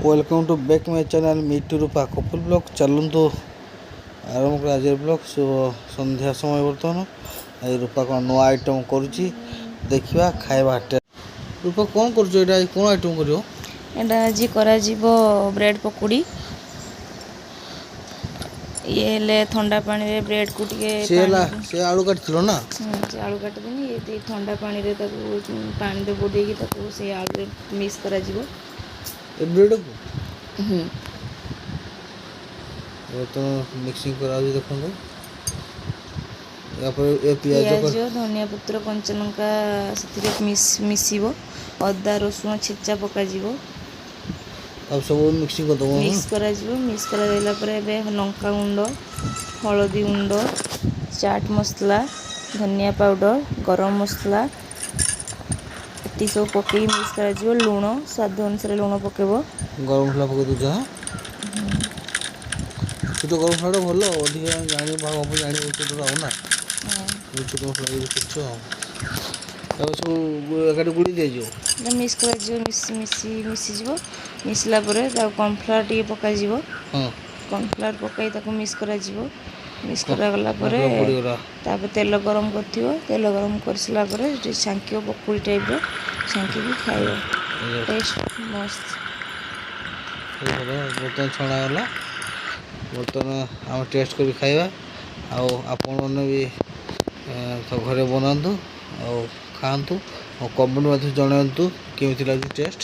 Welcome to back my channel Mitu Rupa couple blog चलतु आरंभ कर आज ब्लॉग शुभ संध्या समय बर्तमान आज रूपा कौन नुआ आइटम करुच्ची देखा खाଇବା रूपा कौन कर कौन आइटम कर आज ब्रेड पकोड़ी ये ठंडा पानी रे ब्रेड को से आलू काटल ना आलू काटिदेनी ये ठंडा पानी रे पानी दे बुड़ेगी से आलू मिक्स करा ब्रेड को तो मिक्सिंग करा देखो पियाज धनिया पत्र कंचा लंका से मिसिबो अदा रसुण छेचा पका अब सब मिक्सिंग कर दो मिक्स करा देला पर बे लंका गुंड हलदी गुंड चाट मसला धनिया पाउडर गरम मसला ये सब पकई मिक्स करा लुण स्वाद अनुसार लुण पकेबो गरम मसला पके दूजा तो गरम मसला भल अधिक जानी भाव जानी तो ना चिकन मसला यूज कर सब गुड़ी दिज्व मिक्स कर मिसीज मिसला कॉर्नफ्लावर टी पक कॉर्नफ्लावर पकई मिक्स कर मिक्स करागला तेल गरम कर तेल गरम कर सारापर छांक पकोड़ी टाइप छांकी खाइब टेस्ट मस्त बर्तमान छणागला बर्तमान आम टेस्ट कर खाइबा आपण मैंने भी घरे बनातु खातु और कमेंट मत जनातु केमी लगे टेस्ट।